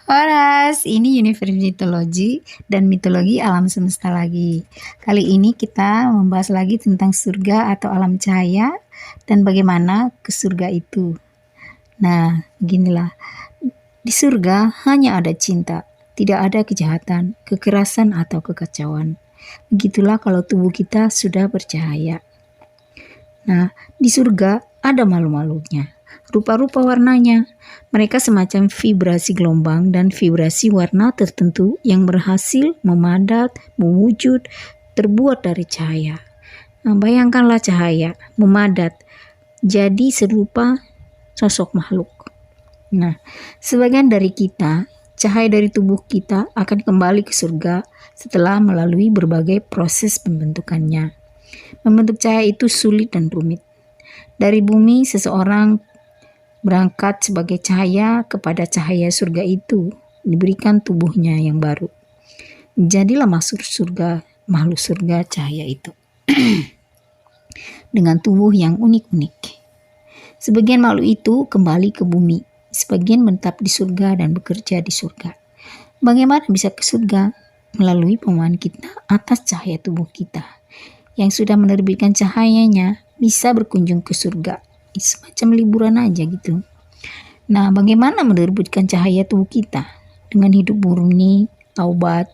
Horas, ini Universe Mitologi dan mitologi alam semesta lagi. Kali ini kita membahas lagi tentang surga atau alam cahaya dan bagaimana ke surga itu. Nah, beginilah. Di surga hanya ada cinta, tidak ada kejahatan, kekerasan atau kekacauan. Begitulah kalau tubuh kita sudah bercahaya. Nah, di surga ada malu-malunya. Rupa-rupa warnanya. Mereka semacam vibrasi gelombang dan vibrasi warna tertentu yang berhasil memadat, mewujud, terbuat dari cahaya. Nah, bayangkanlah cahaya memadat jadi serupa sosok makhluk. Nah, sebagian dari kita, cahaya dari tubuh kita akan kembali ke surga setelah melalui berbagai proses pembentukannya. Membentuk cahaya itu sulit dan rumit. Dari bumi, seseorang berangkat sebagai cahaya kepada cahaya surga itu, diberikan tubuhnya yang baru. Jadilah masuk surga, makhluk surga cahaya itu. Dengan tubuh yang unik-unik. Sebagian makhluk itu kembali ke bumi, sebagian menetap di surga dan bekerja di surga. Bagaimana bisa ke surga? Melalui pemahaman kita atas cahaya tubuh kita. Yang sudah menerbitkan cahayanya bisa berkunjung ke surga. Semacam liburan aja gitu. Nah, bagaimana menerbitkan cahaya tubuh kita? Dengan hidup murni, taubat,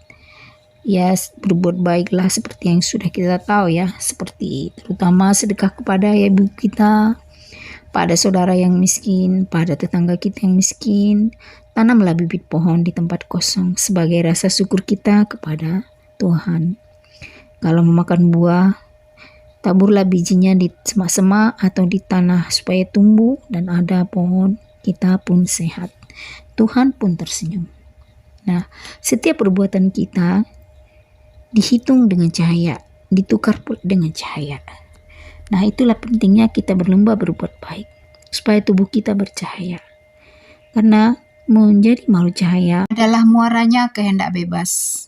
ya berbuat baiklah seperti yang sudah kita tahu ya. Seperti terutama sedekah kepada ibu kita, pada saudara yang miskin, pada tetangga kita yang miskin. Tanamlah bibit pohon di tempat kosong sebagai rasa syukur kita kepada Tuhan. Kalau memakan buah, taburlah bijinya di semak-semak atau di tanah supaya tumbuh dan ada pohon, kita pun sehat. Tuhan pun tersenyum. Nah, setiap perbuatan kita dihitung dengan cahaya, ditukar dengan cahaya. Nah, itulah pentingnya kita berlomba berbuat baik, supaya tubuh kita bercahaya. Karena menjadi makhluk cahaya adalah muaranya kehendak bebas.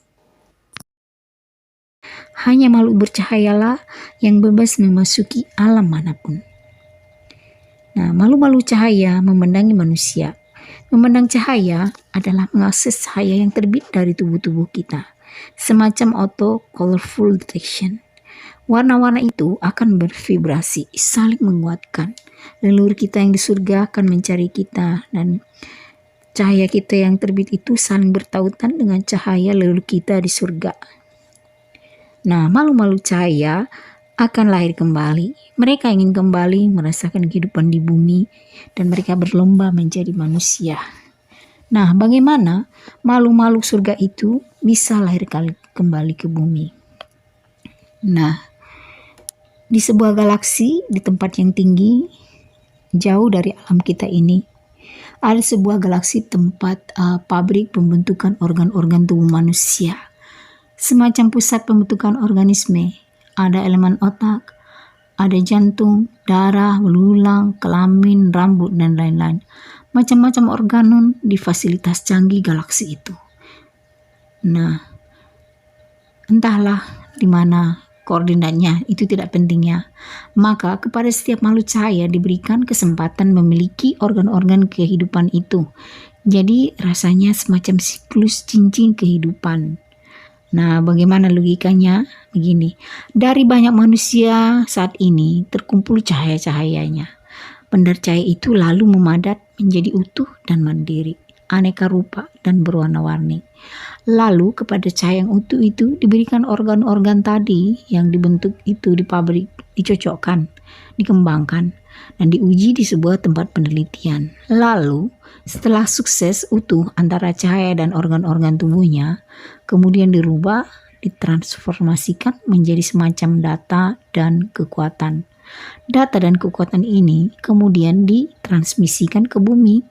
Hanya makhluk bercahayalah yang bebas memasuki alam manapun. Nah, makhluk-makhluk cahaya memandangi manusia. Memandang cahaya adalah mengakses cahaya yang terbit dari tubuh-tubuh kita. Semacam auto colorful detection. Warna-warna itu akan bervibrasi, saling menguatkan. Leluhur kita yang di surga akan mencari kita dan cahaya kita yang terbit itu saling bertautan dengan cahaya leluhur kita di surga. Nah, makhluk-makhluk cahaya akan lahir kembali. Mereka ingin kembali merasakan kehidupan di bumi dan mereka berlomba menjadi manusia. Nah, bagaimana makhluk-makhluk surga itu bisa lahir kembali ke bumi? Nah, di sebuah galaksi di tempat yang tinggi, jauh dari alam kita ini, ada sebuah galaksi tempat pabrik pembentukan organ-organ tubuh manusia. Semacam pusat pembentukan organisme. Ada elemen otak, ada jantung, darah, belulang, kelamin, rambut, dan lain-lain. Macam-macam organon di fasilitas canggih galaksi itu. Nah, entahlah di mana koordinatnya, itu tidak pentingnya. Maka kepada setiap makhluk cahaya diberikan kesempatan memiliki organ-organ kehidupan itu. Jadi rasanya semacam siklus cincin kehidupan. Nah, bagaimana logikanya? Begini, dari banyak manusia saat ini terkumpul cahaya-cahayanya. Pendar cahaya itu lalu memadat menjadi utuh dan mandiri, aneka rupa dan berwarna-warni. Lalu kepada cahaya yang utuh itu diberikan organ-organ tadi yang dibentuk itu di pabrik, dicocokkan, dikembangkan, dan diuji di sebuah tempat penelitian. Lalu setelah sukses utuh antara cahaya dan organ-organ tubuhnya, kemudian dirubah, ditransformasikan menjadi semacam data dan kekuatan. Data dan kekuatan ini kemudian ditransmisikan ke bumi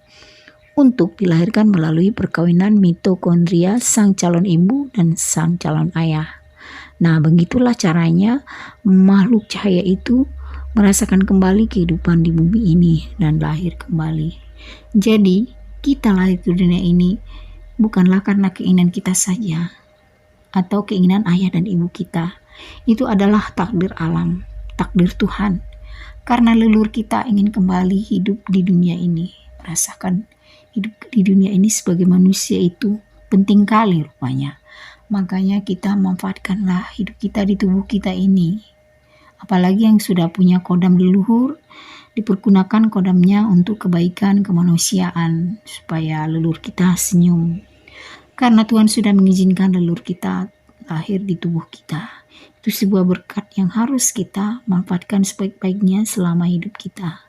untuk dilahirkan melalui perkawinan mitokondria sang calon ibu dan sang calon ayah. Nah, begitulah caranya makhluk cahaya itu merasakan kembali kehidupan di bumi ini dan lahir kembali. Jadi, kita lahir ke dunia ini bukanlah karena keinginan kita saja atau keinginan ayah dan ibu kita. Itu adalah takdir alam, takdir Tuhan. Karena leluhur kita ingin kembali hidup di dunia ini, merasakan hidup di dunia ini sebagai manusia itu penting kali rupanya. Makanya kita manfaatkanlah hidup kita di tubuh kita ini. Apalagi yang sudah punya kodam leluhur, dipergunakan kodamnya untuk kebaikan kemanusiaan, supaya leluhur kita senyum. Karena Tuhan sudah mengizinkan leluhur kita lahir di tubuh kita. Itu sebuah berkat yang harus kita manfaatkan sebaik-baiknya selama hidup kita.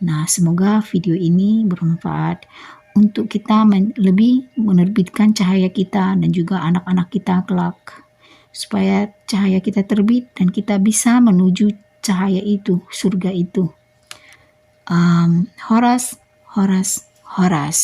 Nah, semoga video ini bermanfaat untuk kita lebih menerbitkan cahaya kita dan juga anak-anak kita kelak. Supaya cahaya kita terbit dan kita bisa menuju cahaya itu, surga itu. Horas, horas, horas.